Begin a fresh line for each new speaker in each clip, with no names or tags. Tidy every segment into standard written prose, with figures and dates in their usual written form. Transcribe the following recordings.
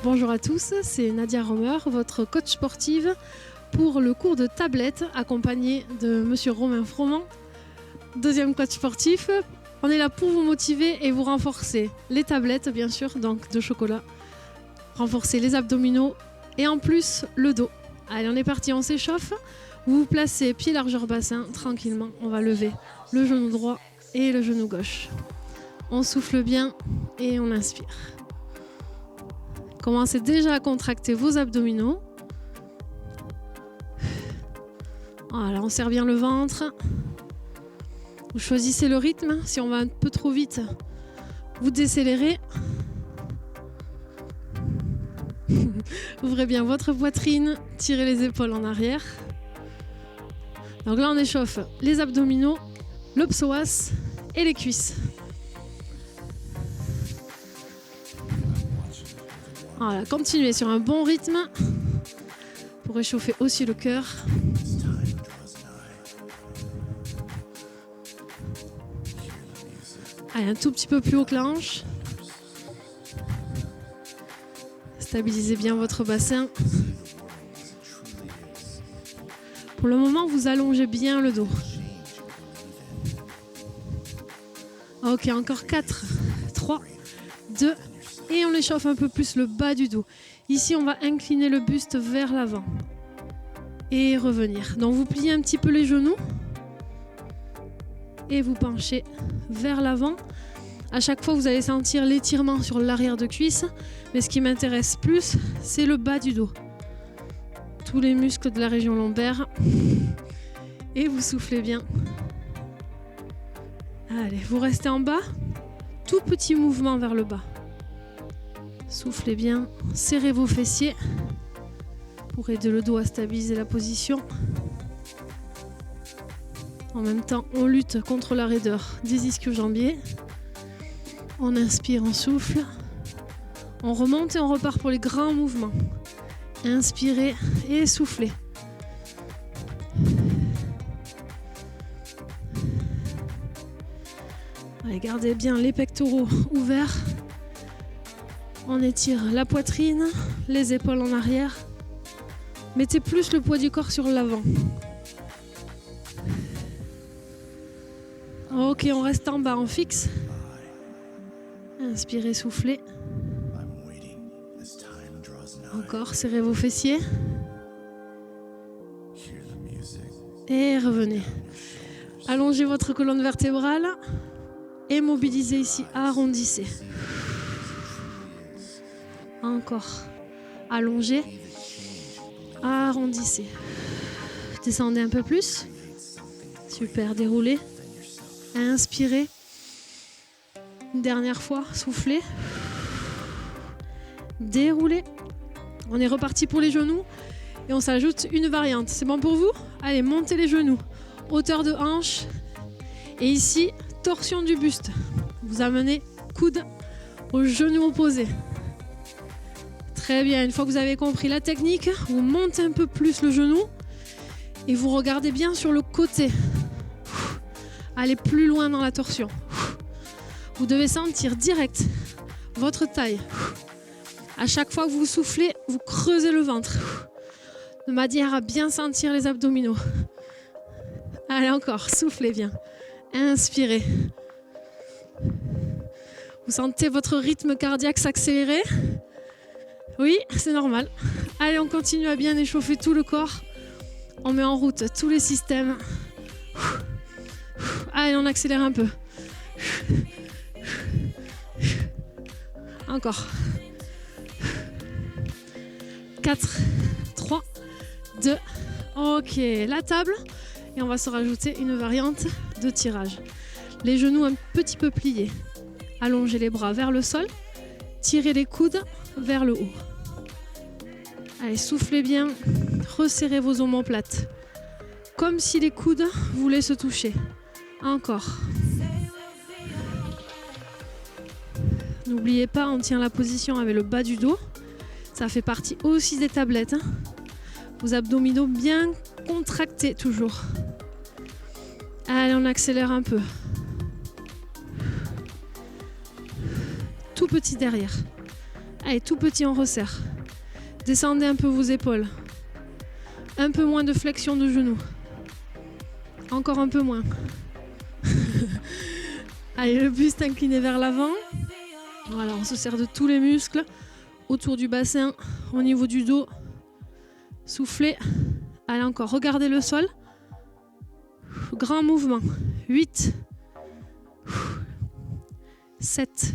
Bonjour à tous, c'est Nadia Romer, votre coach sportive pour le cours de tablette accompagné de Monsieur Romain Froment, deuxième coach sportif. On est là pour vous motiver et vous renforcer les tablettes, bien sûr, donc de chocolat, renforcer les abdominaux et en plus le dos. Allez, on est parti, on s'échauffe. Vous vous placez pied largeur bassin, tranquillement. On va lever le genou droit et le genou gauche. On souffle bien et on inspire. Commencez déjà à contracter vos abdominaux. Voilà, on serre bien le ventre. Vous choisissez le rythme. Si on va un peu trop vite, vous décélérez. Ouvrez bien votre poitrine, tirez les épaules en arrière. Donc là, on échauffe les abdominaux, le psoas et les cuisses. Voilà, continuez sur un bon rythme pour réchauffer aussi le cœur. Allez, un tout petit peu plus haut que la hanche. Stabilisez bien votre bassin. Pour le moment, vous allongez bien le dos. Ok, encore 4, 3, 2, et on échauffe un peu plus le bas du dos. Ici, on va incliner le buste vers l'avant et revenir. Donc, vous pliez un petit peu les genoux et vous penchez vers l'avant. À chaque fois, vous allez sentir l'étirement sur l'arrière de cuisse, mais ce qui m'intéresse plus, c'est le bas du dos. Tous les muscles de la région lombaire. Et vous soufflez bien. Allez, vous restez en bas. Tout petit mouvement vers le bas. Soufflez bien, serrez vos fessiers pour aider le dos à stabiliser la position. En même temps, on lutte contre la raideur des ischio-jambiers. On inspire, on souffle. On remonte et on repart pour les grands mouvements. Inspirez et soufflez. Allez, gardez bien les pectoraux ouverts. On étire la poitrine, les épaules en arrière. Mettez plus le poids du corps sur l'avant. Ok, on reste en bas, on fixe. Inspirez, soufflez. Encore, serrez vos fessiers. Et revenez. Allongez votre colonne vertébrale. Et mobilisez ici, arrondissez. Encore. Allongez. Arrondissez. Descendez un peu plus. Super, déroulez. Inspirez. Une dernière fois, soufflez. Déroulez. On est reparti pour les genoux. Et on s'ajoute une variante. C'est bon pour vous? Allez, montez les genoux. Hauteur de hanche. Et ici, torsion du buste. Vous amenez coude au genou opposé. Très bien, une fois que vous avez compris la technique, vous montez un peu plus le genou et vous regardez bien sur le côté. Allez plus loin dans la torsion. Vous devez sentir direct votre taille. À chaque fois que vous soufflez, vous creusez le ventre de manière à bien sentir les abdominaux. Allez encore, soufflez bien. Inspirez. Vous sentez votre rythme cardiaque s'accélérer? Oui, c'est normal. Allez, on continue à bien échauffer tout le corps. On met en route tous les systèmes. Allez, on accélère un peu. Encore. 4, 3, 2. Ok, la table. Et on va se rajouter une variante de tirage. Les genoux un petit peu pliés. Allongez les bras vers le sol. Tirez les coudes vers le haut. Allez, soufflez bien. Resserrez vos omoplates. Comme si les coudes voulaient se toucher. Encore. N'oubliez pas, on tient la position avec le bas du dos. Ça fait partie aussi des tablettes. Vos abdominaux bien contractés toujours. Allez, on accélère un peu. Tout petit derrière. Allez, tout petit, on resserre. Descendez un peu vos épaules. Un peu moins de flexion de genoux. Encore un peu moins. Allez, le buste incliné vers l'avant. Voilà, on se sert de tous les muscles. Autour du bassin, au niveau du dos. Soufflez. Allez, encore, regardez le sol. Grand mouvement. 8, 7,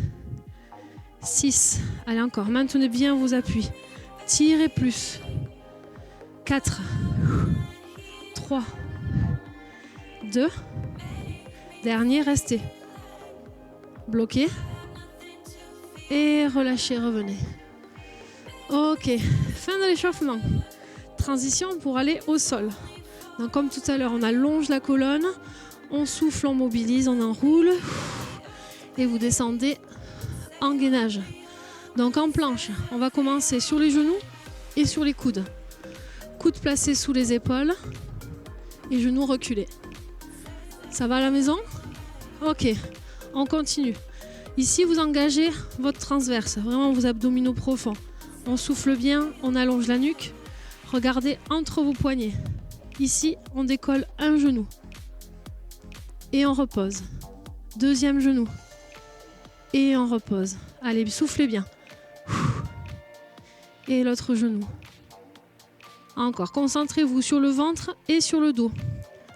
6. Allez, encore, maintenez bien vos appuis. Tirez plus. 4, 3, 2. Dernier, restez. Bloquez. Et relâchez, revenez. Ok, fin de l'échauffement. Transition pour aller au sol. Donc comme tout à l'heure, on allonge la colonne, on souffle, on mobilise, on enroule. Et vous descendez en gainage. Donc en planche, on va commencer sur les genoux et sur les coudes. Coudes placés sous les épaules et genoux reculés. Ça va à la maison? Ok, on continue. Ici, vous engagez votre transverse, vraiment vos abdominaux profonds. On souffle bien, on allonge la nuque. Regardez entre vos poignets. Ici, on décolle un genou. Et on repose. Deuxième genou. Et on repose. Allez, soufflez bien. Et l'autre genou. Encore, concentrez-vous sur le ventre et sur le dos.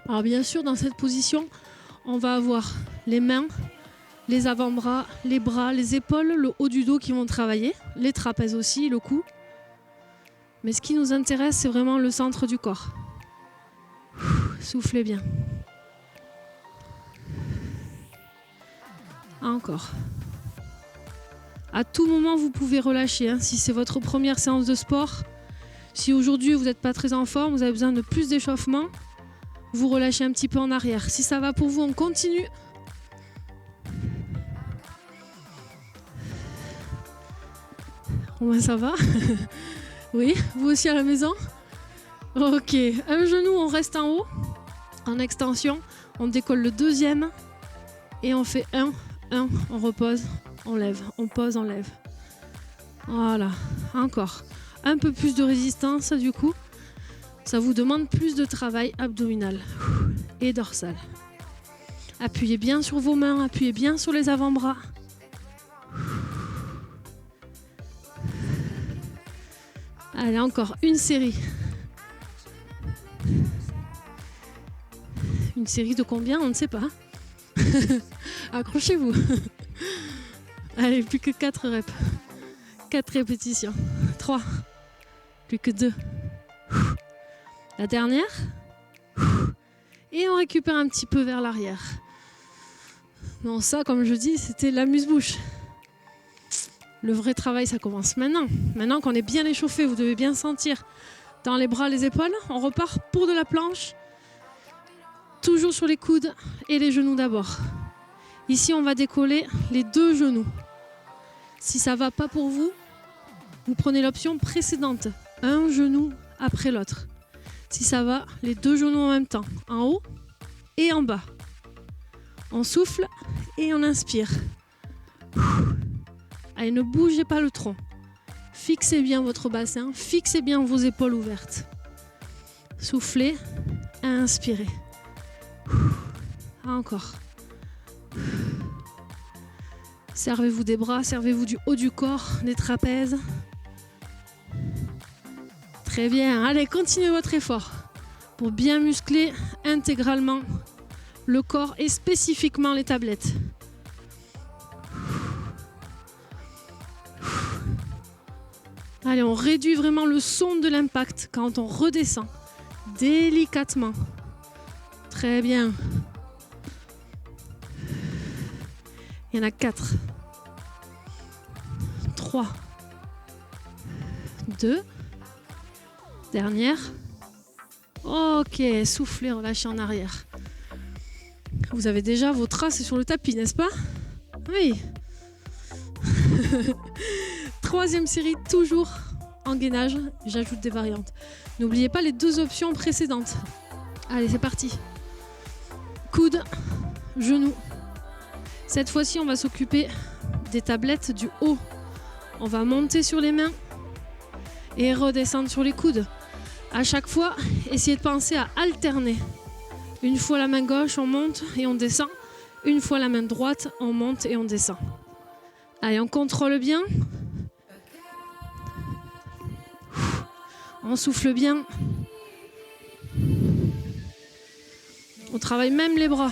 Alors bien sûr, dans cette position, on va avoir les mains, les avant-bras, les bras, les épaules, le haut du dos qui vont travailler, les trapèzes aussi, le cou. Mais ce qui nous intéresse, c'est vraiment le centre du corps. Soufflez bien. Encore. À tout moment, vous pouvez relâcher. Hein, si c'est votre première séance de sport, si aujourd'hui vous n'êtes pas très en forme, vous avez besoin de plus d'échauffement, vous relâchez un petit peu en arrière. Si ça va pour vous, on continue. Comment ça va? Oui, vous aussi à la maison? Ok, un genou, on reste en haut, en extension, on décolle le deuxième et on fait 1, on repose, on lève, on pose, on lève. Voilà, encore. Un peu plus de résistance du coup, ça vous demande plus de travail abdominal et dorsal. Appuyez bien sur vos mains, appuyez bien sur les avant-bras. Allez, encore une série. Une série de combien? On ne sait pas. Accrochez-vous. Allez, plus que 4 reps. 4 répétitions. 3. Plus que 2. La dernière. Et on récupère un petit peu vers l'arrière. Non, ça, comme je dis, c'était l'amuse-bouche. Le vrai travail, ça commence maintenant. Maintenant qu'on est bien échauffé, vous devez bien sentir dans les bras, les épaules. On repart pour de la planche. Toujours sur les coudes et les genoux d'abord. Ici, on va décoller les 2 genoux. Si ça ne va pas pour vous, vous prenez l'option précédente. Un genou après l'autre. Si ça va, les 2 genoux en même temps. En haut et en bas. On souffle et on inspire. Allez, ne bougez pas le tronc. Fixez bien votre bassin, fixez bien vos épaules ouvertes. Soufflez, inspirez. Encore. Servez-vous des bras, servez-vous du haut du corps, des trapèzes. Très bien, allez, continuez votre effort pour bien muscler intégralement le corps et spécifiquement les tablettes. Allez, on réduit vraiment le son de l'impact quand on redescend délicatement. Très bien. Il y en a 4. 3. 2. Dernière. Ok, soufflez, relâchez en arrière. Vous avez déjà vos traces sur le tapis, n'est-ce pas? Oui. 3e série, toujours en gainage. J'ajoute des variantes. N'oubliez pas les 2 options précédentes. Allez, c'est parti. Coude, genou. Cette fois-ci, on va s'occuper des tablettes du haut. On va monter sur les mains et redescendre sur les coudes. À chaque fois, essayez de penser à alterner. Une fois la main gauche, on monte et on descend. Une fois la main droite, on monte et on descend. Allez, on contrôle bien. On souffle bien. On travaille même les bras.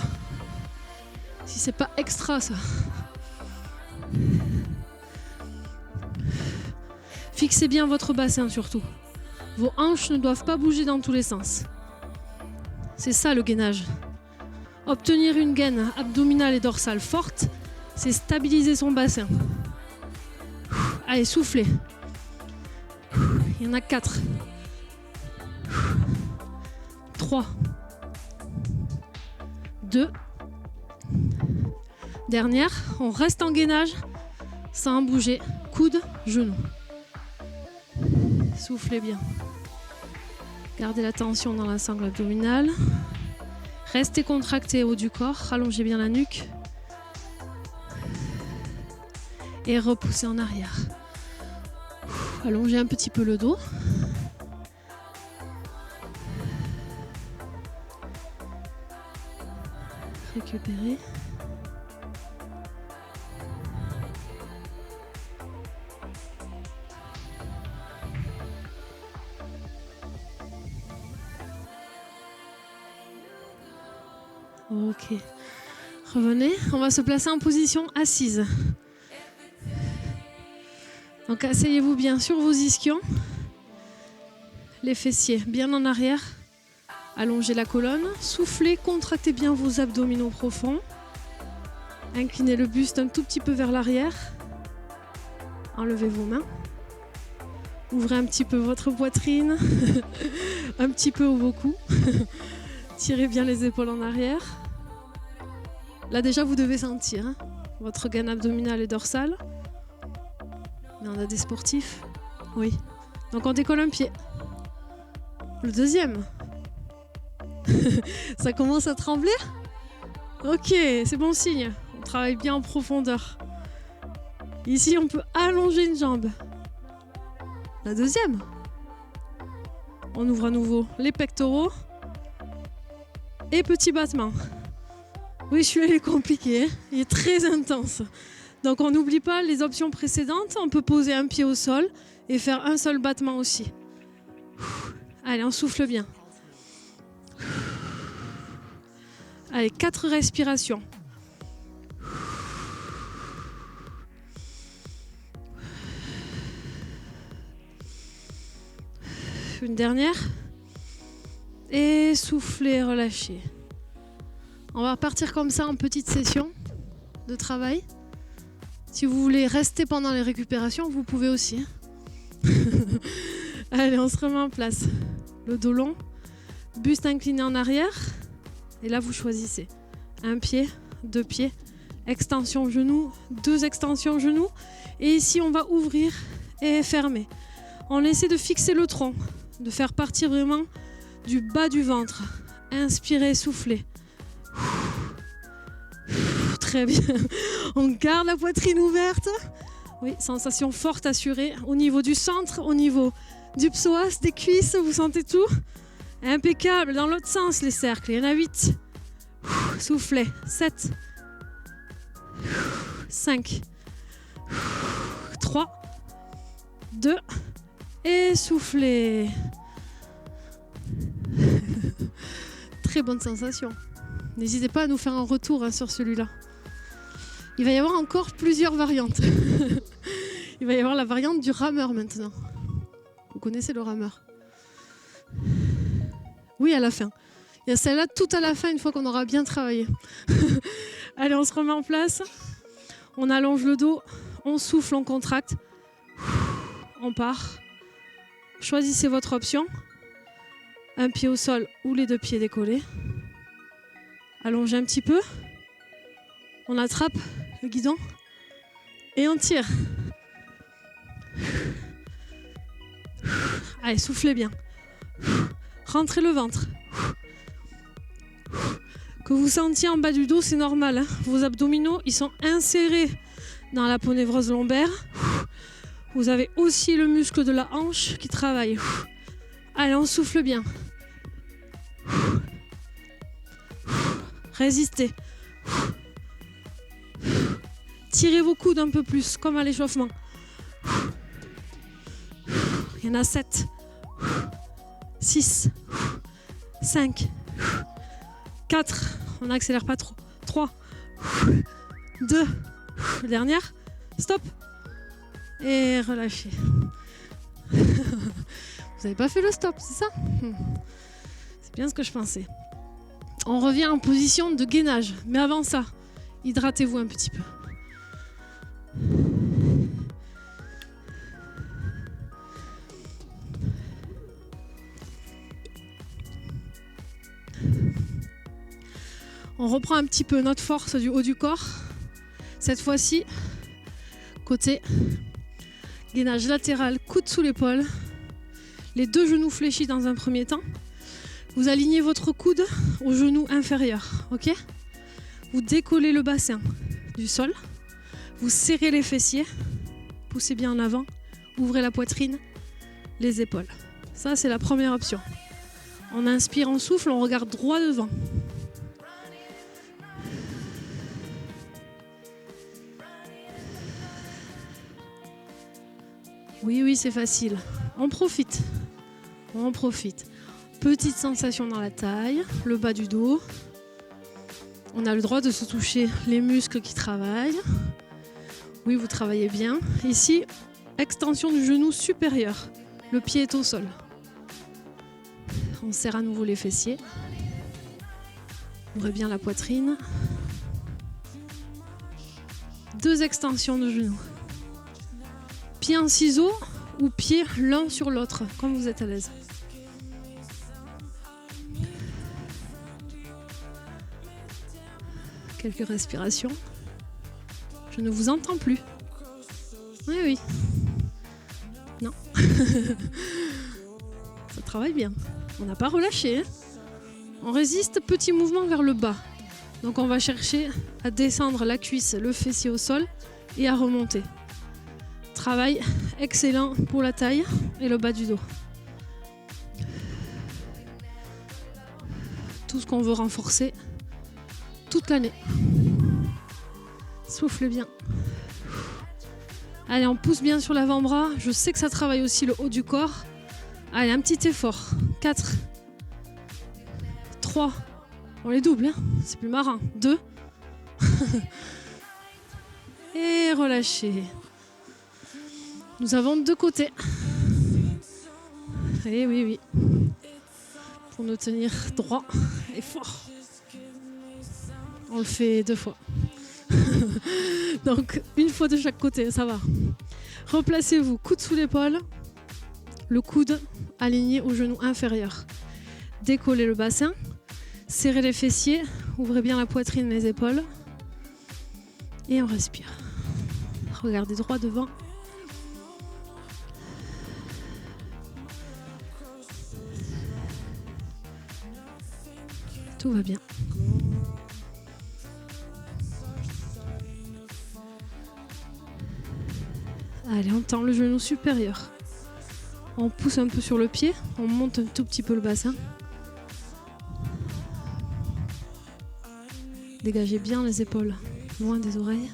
Si c'est pas extra ça. Fixez bien votre bassin surtout. Vos hanches ne doivent pas bouger dans tous les sens. C'est ça le gainage. Obtenir une gaine abdominale et dorsale forte, c'est stabiliser son bassin. Allez, soufflez. Il y en a 4. 3. 2. Dernière, on reste en gainage sans bouger. Coude, genou. Soufflez bien. Gardez la tension dans la sangle abdominale. Restez contracté au haut du corps. Rallongez bien la nuque. Et repoussez en arrière. Allongez un petit peu le dos. Récupérez. Ok. Revenez. On va se placer en position assise. Donc asseyez-vous bien sur vos ischions. Les fessiers bien en arrière. Allongez la colonne. Soufflez, contractez bien vos abdominaux profonds. Inclinez le buste un tout petit peu vers l'arrière. Enlevez vos mains. Ouvrez un petit peu votre poitrine. Un petit peu au cou. Tirez bien les épaules en arrière. Là déjà vous devez sentir votre gaine abdominale et dorsale. Mais on a des sportifs. Oui. Donc on décolle un pied. Le deuxième. Ça commence à trembler? Ok, c'est bon signe. On travaille bien en profondeur. Ici on peut allonger une jambe. La deuxième. On ouvre à nouveau les pectoraux. Et petit battement. Oui, celui-là est compliqué, il est très intense. Donc on n'oublie pas les options précédentes. On peut poser un pied au sol et faire un seul battement aussi. Allez, on souffle bien. Allez, 4 respirations. Une dernière. Et soufflez, relâchez. On va partir comme ça en petite session de travail. Si vous voulez rester pendant les récupérations, vous pouvez aussi. Allez, on se remet en place. Le dos long, buste incliné en arrière. Et là, vous choisissez un pied, 2 pieds, extension genou, 2 extensions genoux. Et ici, on va ouvrir et fermer. On essaie de fixer le tronc, de faire partir vraiment du bas du ventre. Inspirez, soufflez. Très bien. On garde la poitrine ouverte. Oui, sensation forte assurée au niveau du centre, au niveau du psoas, des cuisses, vous sentez tout? Impeccable. Dans l'autre sens, les cercles. Il y en a 8. Soufflez. 7. 5. 3. 2. Et soufflez. Très bonne sensation. N'hésitez pas à nous faire un retour sur celui-là. Il va y avoir encore plusieurs variantes. Il va y avoir la variante du rameur maintenant. Vous connaissez le rameur? Oui, à la fin. Il y a celle-là tout à la fin, une fois qu'on aura bien travaillé. Allez, on se remet en place. On allonge le dos. On souffle, on contracte. On part. Choisissez votre option. Un pied au sol ou les 2 pieds décollés. Allongez un petit peu. On attrape le guidon et on tire. Allez, soufflez bien. Rentrez le ventre. Que vous sentiez en bas du dos, c'est normal. Vos abdominaux, ils sont insérés dans la peau névreuse lombaire. Vous avez aussi le muscle de la hanche qui travaille. Allez, on souffle bien. Résistez. Tirez vos coudes un peu plus, comme à l'échauffement. Il y en a 7, 6, 5, 4, on n'accélère pas trop, 3, 2, dernière, stop, et relâchez. Vous n'avez pas fait le stop, c'est ça? C'est bien ce que je pensais. On revient en position de gainage, mais avant ça, hydratez-vous un petit peu. On reprend un petit peu notre force du haut du corps. Cette fois-ci, côté gainage latéral, coude sous l'épaule. Les deux genoux fléchis dans un premier temps. Vous alignez votre coude au genou inférieur, ok? Vous décollez le bassin du sol. Vous serrez les fessiers. Poussez bien en avant. Ouvrez la poitrine, les épaules. Ça, c'est la première option. On inspire, on souffle, on regarde droit devant. Oui, c'est facile. On profite. On profite. Petite sensation dans la taille, le bas du dos. On a le droit de se toucher les muscles qui travaillent. Oui, vous travaillez bien. Ici, extension du genou supérieur. Le pied est au sol. On serre à nouveau les fessiers. Ouvrez bien la poitrine. 2 extensions de genoux. Pieds en ciseaux ou pieds l'un sur l'autre, comme vous êtes à l'aise. Quelques respirations. Je ne vous entends plus. Oui. Non. Ça travaille bien. On n'a pas relâché. Hein. On résiste, petit mouvement vers le bas. Donc on va chercher à descendre la cuisse, le fessier au sol et à remonter. Travail excellent pour la taille et le bas du dos. Tout ce qu'on veut renforcer toute l'année. Souffle bien. Allez, on pousse bien sur l'avant-bras. Je sais que ça travaille aussi le haut du corps. Allez, un petit effort. 4, 3, on les double, hein, c'est plus marrant. 2. Et relâchez. Nous avons 2 côtés. Et oui. Pour nous tenir droit et fort. On le fait 2 fois. Donc, 1 fois de chaque côté, ça va. Replacez-vous, coude sous l'épaule. Le coude aligné au genou inférieur. Décollez le bassin. Serrez les fessiers. Ouvrez bien la poitrine et les épaules. Et on respire. Regardez droit devant. Tout va bien. Allez, on tend le genou supérieur. On pousse un peu sur le pied. On monte un tout petit peu le bassin. Dégagez bien les épaules, loin des oreilles.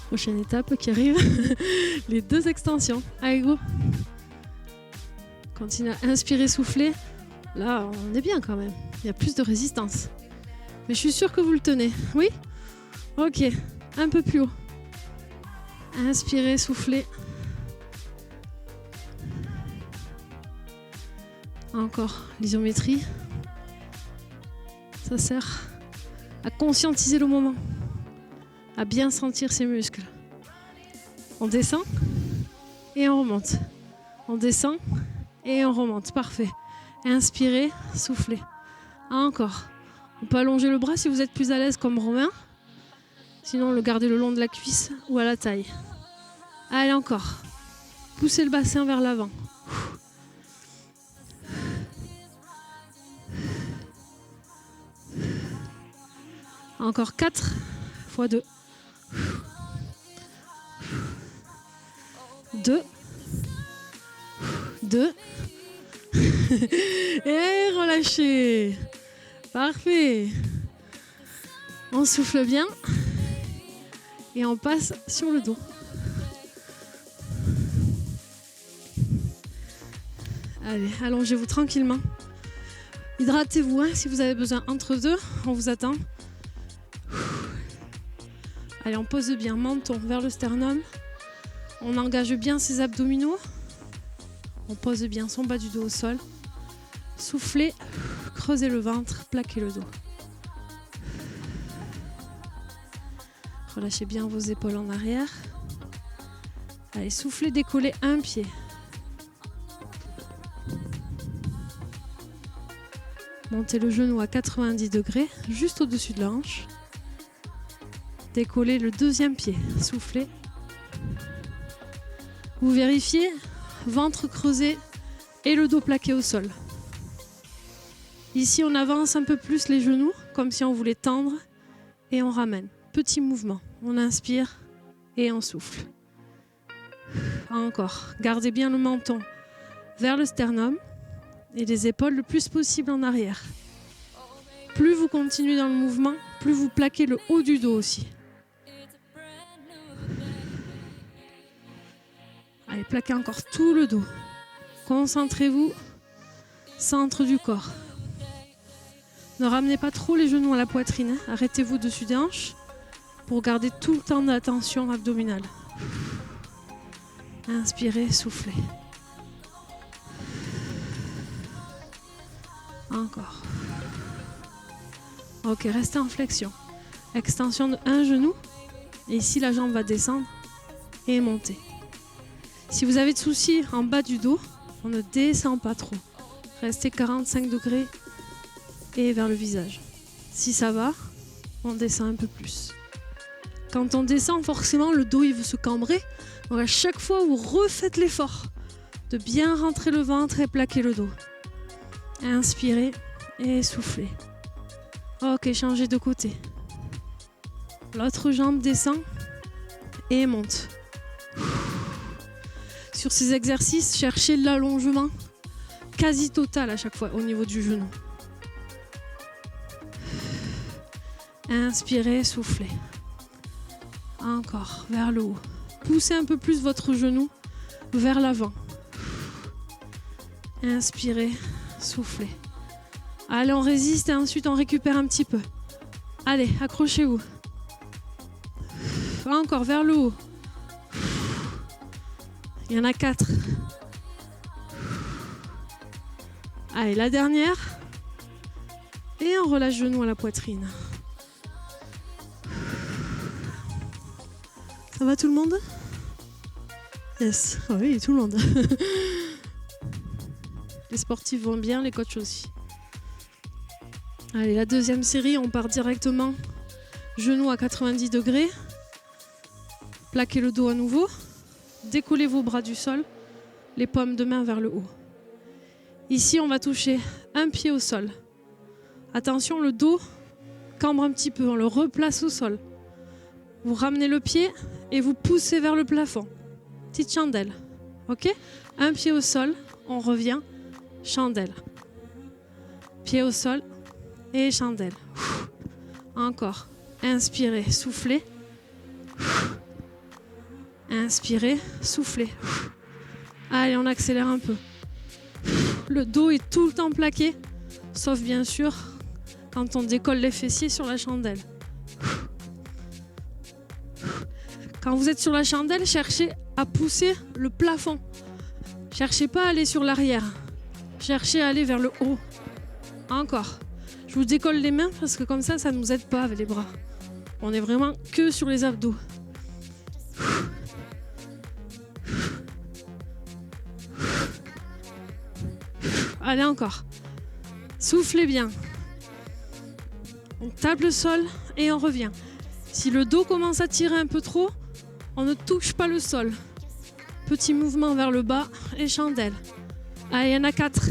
Prochaine étape qui arrive, les 2 extensions. Allez, go. Continuez à inspirer, souffler. Là, on est bien quand même. Il y a plus de résistance. Mais je suis sûre que vous le tenez. Oui ? Ok. Un peu plus haut. Inspirez, soufflez. Encore l'isométrie. Ça sert à conscientiser le moment, à bien sentir ses muscles. On descend et on remonte. On descend et on remonte. Parfait. Inspirez, soufflez. Encore. On peut allonger le bras si vous êtes plus à l'aise comme Romain. Sinon, le garder le long de la cuisse ou à la taille. Allez, encore. Poussez le bassin vers l'avant. Encore 4 x 2. 2. 2. Et relâchez. Parfait. On souffle bien. Et on passe sur le dos. Allez, allongez-vous tranquillement. Hydratez-vous hein, si vous avez besoin. Entre deux, on vous attend. Allez, on pose bien, menton vers le sternum. On engage bien ses abdominaux. On pose bien son bas du dos au sol. Soufflez, creusez le ventre, plaquez le dos. Relâchez bien vos épaules en arrière. Allez, soufflez, décollez un pied. Montez le genou à 90 degrés, juste au-dessus de la hanche. Décollez le deuxième pied, soufflez. Vous vérifiez, ventre creusé et le dos plaqué au sol. Ici, on avance un peu plus les genoux, comme si on voulait tendre, et on ramène. Petit mouvement, on inspire et on souffle. Encore, gardez bien le menton vers le sternum et les épaules le plus possible en arrière. Plus vous continuez dans le mouvement, plus vous plaquez le haut du dos aussi. Allez, plaquez encore tout le dos. Concentrez-vous, centre du corps. Ne ramenez pas trop les genoux à la poitrine. Arrêtez-vous dessus des hanches pour garder tout le temps de la tension abdominale. Inspirez, soufflez. Encore. Ok, restez en flexion. Extension de un genou. Et ici, la jambe va descendre et monter. Si vous avez de soucis en bas du dos, on ne descend pas trop. Restez 45 degrés et vers le visage. Si ça va, on descend un peu plus. Quand on descend, forcément, le dos il veut se cambrer. Donc à chaque fois, vous refaites l'effort de bien rentrer le ventre et plaquer le dos. Inspirez et soufflez. Ok, changez de côté. L'autre jambe descend et monte. Sur ces exercices, cherchez l'allongement quasi total à chaque fois au niveau du genou. Inspirez, soufflez. Encore, vers le haut. Poussez un peu plus votre genou vers l'avant. Inspirez, soufflez. Allez, on résiste et ensuite on récupère un petit peu. Allez, accrochez-vous. Encore, vers le haut. Il y en a 4. Allez, la dernière. Et on relâche genou à la poitrine. Ça va tout le monde? Yes. Oh oui, tout le monde. Les sportifs vont bien, les coachs aussi. Allez, la deuxième série, on part directement. Genou à 90 degrés. Plaquez le dos à nouveau. Décollez vos bras du sol. Les paumes de main vers le haut. Ici, on va toucher un pied au sol. Attention, le dos cambre un petit peu. On le replace au sol. Vous ramenez le pied et vous poussez vers le plafond. Petite chandelle. Ok? Un pied au sol, on revient. Chandelle. Pied au sol et chandelle. Encore. Inspirez, soufflez. Inspirez, soufflez. Allez, on accélère un peu. Le dos est tout le temps plaqué, sauf bien sûr quand on décolle les fessiers sur la chandelle. Quand vous êtes sur la chandelle, cherchez à pousser le plafond. Cherchez pas à aller sur l'arrière. Cherchez à aller vers le haut. Encore. Je vous décolle les mains parce que comme ça ne nous aide pas avec les bras. On est vraiment que sur les abdos. Allez, encore. Soufflez bien. On tape le sol et on revient. Si le dos commence à tirer un peu trop, on ne touche pas le sol. Petit mouvement vers le bas et chandelle. Allez, il y en a 4.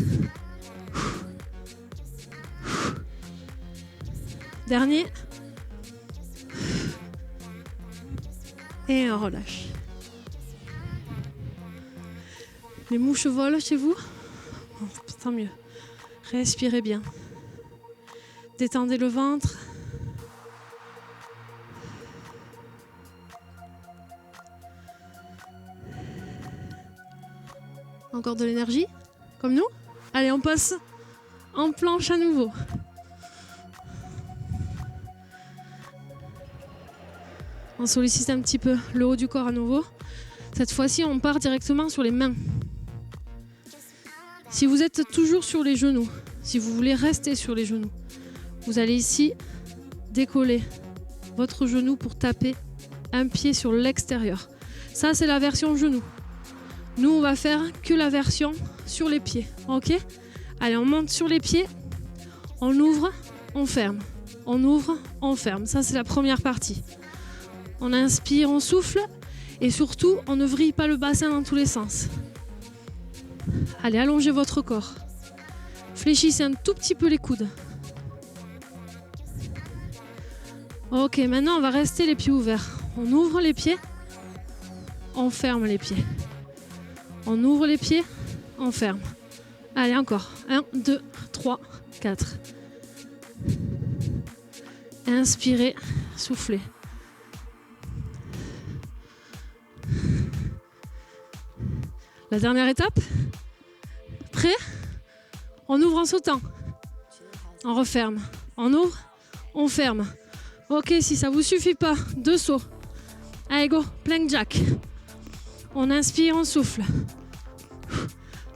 Dernier. Et on relâche. Les mouches volent chez vous? Oh, tant mieux. Respirez bien. Détendez le ventre. Encore de l'énergie, comme nous. Allez, on passe en planche à nouveau. On sollicite un petit peu le haut du corps à nouveau. Cette fois-ci, on part directement sur les mains. Si vous êtes toujours sur les genoux, si vous voulez rester sur les genoux, vous allez ici décoller votre genou pour taper un pied sur l'extérieur. Ça, c'est la version genou. Nous, on va faire que la version sur les pieds. Ok? Allez, on monte sur les pieds. On ouvre, on ferme. On ouvre, on ferme. Ça, c'est la première partie. On inspire, on souffle. Et surtout, on ne vrille pas le bassin dans tous les sens. Allez, allongez votre corps. Fléchissez un tout petit peu les coudes. Ok, maintenant, on va rester les pieds ouverts. On ouvre les pieds. On ferme les pieds. On ouvre les pieds. On ferme. Allez, encore. 1, 2, 3, 4. Inspirez, soufflez. La dernière étape. Prêt? On ouvre en sautant. On referme. On ouvre, on ferme. Ok, si ça vous suffit pas, 2 sauts. Allez, go, plank jack. On inspire, on souffle.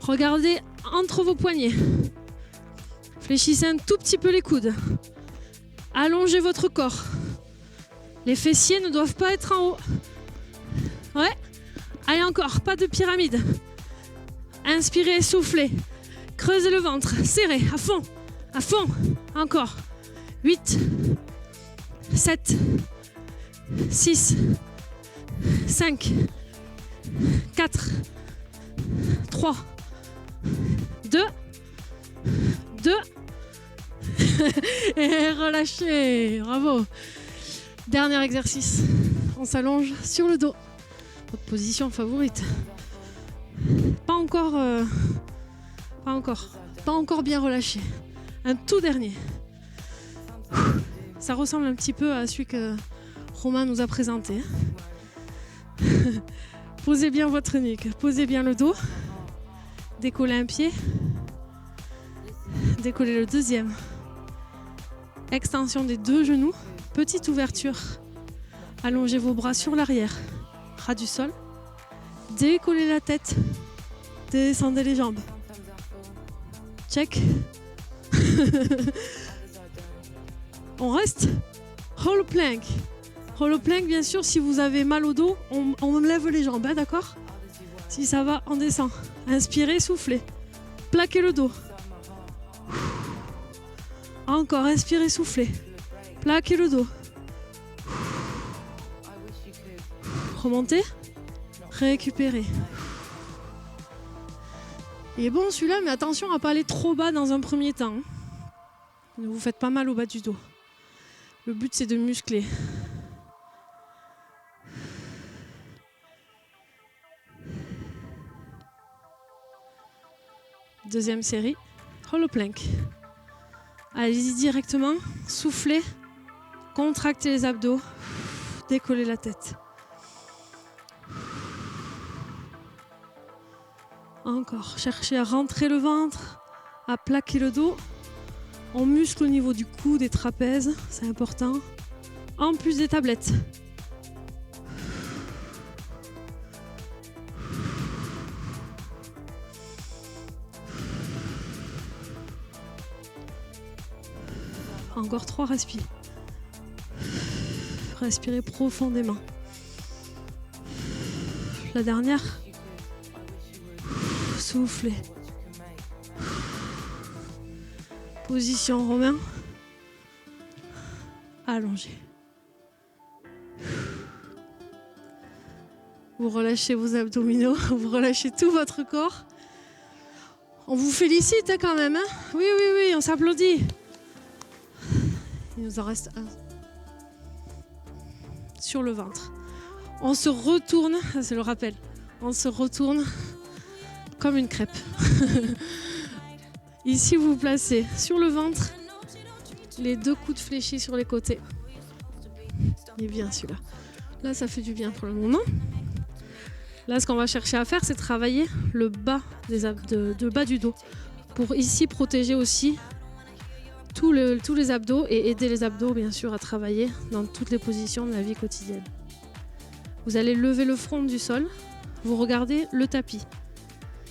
Regardez entre vos poignets. Fléchissez un tout petit peu les coudes. Allongez votre corps. Les fessiers ne doivent pas être en haut. Ouais. Allez, encore, pas de pyramide. Inspirez, soufflez. Creusez le ventre, serrez, à fond. À fond. Encore. 8, 7, 6, 5, 4, 3, 2, et relâchez. Bravo. Dernier exercice. On s'allonge sur le dos. Votre position favorite. Pas encore bien relâché. Un tout dernier. Ça ressemble un petit peu à celui que Romain nous a présenté. Posez bien votre nuque, posez bien le dos. Décollez un pied. Décollez le deuxième. Extension des 2 genoux. Petite ouverture. Allongez vos bras sur l'arrière. Ras du sol. Décollez la tête. Descendez les jambes. Check. On reste. Hollow plank. Hollow plank, bien sûr, si vous avez mal au dos, on lève les jambes, hein, d'accord? Si ça va, on descend. Inspirez, soufflez. Plaquez le dos. Encore, inspirez, soufflez. Plaquez le dos. Remontez. Récupérez. Il est bon celui-là, mais attention à ne pas aller trop bas dans un premier temps. Ne vous faites pas mal au bas du dos. Le but, c'est de muscler. Deuxième série, hollow plank. Allez-y directement, soufflez, contractez les abdos, décollez la tête. Encore, cherchez à rentrer le ventre, à plaquer le dos. On muscle au niveau du cou, des trapèzes, c'est important. En plus des tablettes. Encore 3 respires. Respirez profondément. La dernière. Soufflez. Position Romain. Allongé. Vous relâchez vos abdominaux, vous relâchez tout votre corps. On vous félicite quand même, hein? Oui, on s'applaudit. Il nous en reste un. Sur le ventre. On se retourne, c'est le rappel. On se retourne comme une crêpe. Ici, vous vous placez sur le ventre, les 2 coudes fléchis sur les côtés. Il est bien celui-là. Là, ça fait du bien pour le moment. Là, ce qu'on va chercher à faire, c'est travailler le bas, le bas du dos pour ici protéger aussi tous les abdos et aider les abdos, bien sûr, à travailler dans toutes les positions de la vie quotidienne. Vous allez lever le front du sol, vous regardez le tapis.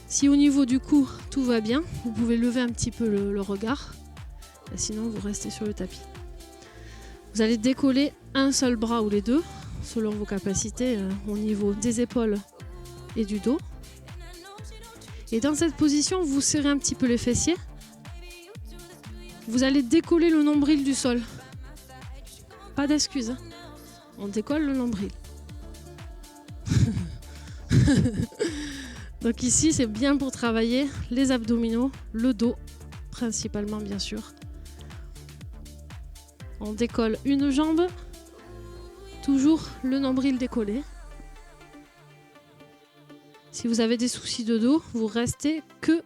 Si au niveau du cou, tout va bien, vous pouvez lever un petit peu le regard. Et sinon, vous restez sur le tapis. Vous allez décoller un seul bras ou les deux, selon vos capacités au niveau des épaules et du dos. Et dans cette position, vous serrez un petit peu les fessiers. Vous allez décoller le nombril du sol. Pas d'excuses, hein. On décolle le nombril. Donc ici, c'est bien pour travailler les abdominaux, le dos, principalement bien sûr. On décolle une jambe, toujours le nombril décollé. Si vous avez des soucis de dos, vous restez que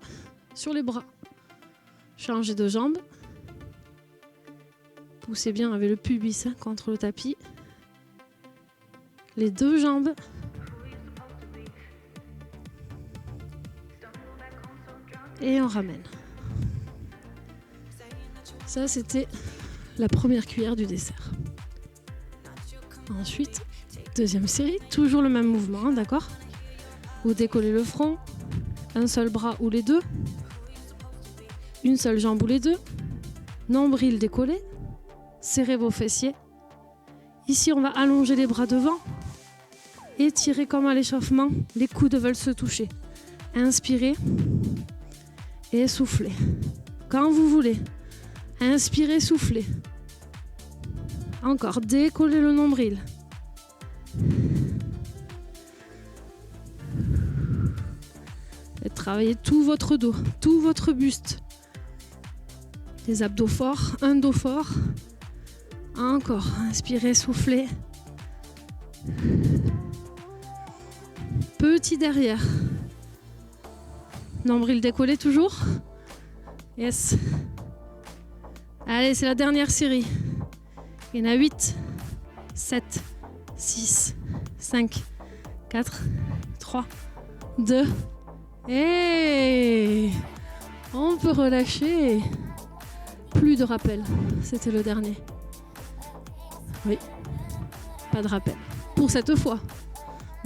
sur les bras. Changez de jambe. Poussez bien avec le pubis contre le tapis. Les 2 jambes. Et on ramène. Ça, c'était la première cuillère du dessert. Ensuite, deuxième série, toujours le même mouvement, d'accord ? Vous décollez le front, un seul bras ou les 2, une seule jambe ou les 2, nombril décollé, serrez vos fessiers. Ici, on va allonger les bras devant, étirer comme à l'échauffement, les coudes veulent se toucher. Inspirez et soufflez. Quand vous voulez, inspirez, soufflez. Encore, décollez le nombril. Et travaillez tout votre dos, tout votre buste. Les abdos forts, un dos fort. Encore, inspirez, soufflez. Petit derrière. Nombril décollé toujours. Yes. Allez, c'est la dernière série. Il y en a 8, 7, 6, 5, 4, 3, 2. Et on peut relâcher. Plus de rappel. C'était le dernier. Oui, pas de rappel. Pour cette fois.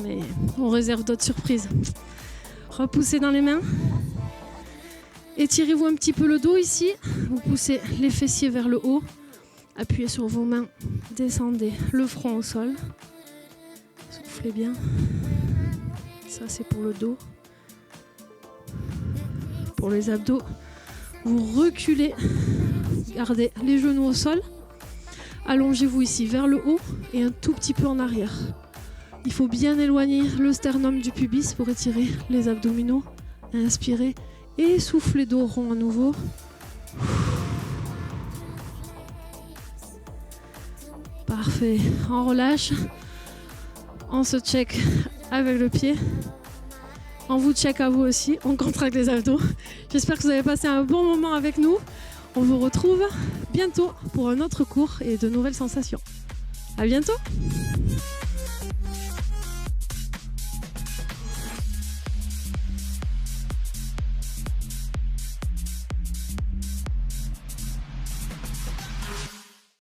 Mais on réserve d'autres surprises. Repoussez dans les mains. Étirez-vous un petit peu le dos ici. Vous poussez les fessiers vers le haut. Appuyez sur vos mains. Descendez le front au sol. Soufflez bien. Ça, c'est pour le dos. Pour les abdos, vous reculez. Gardez les genoux au sol. Allongez-vous ici vers le haut et un tout petit peu en arrière. Il faut bien éloigner le sternum du pubis pour étirer les abdominaux. Inspirez et soufflez dos rond à nouveau. Parfait. On relâche. On se check avec le pied. On vous check à vous aussi. On contracte les abdos. J'espère que vous avez passé un bon moment avec nous. On vous retrouve bientôt pour un autre cours et de nouvelles sensations. À bientôt.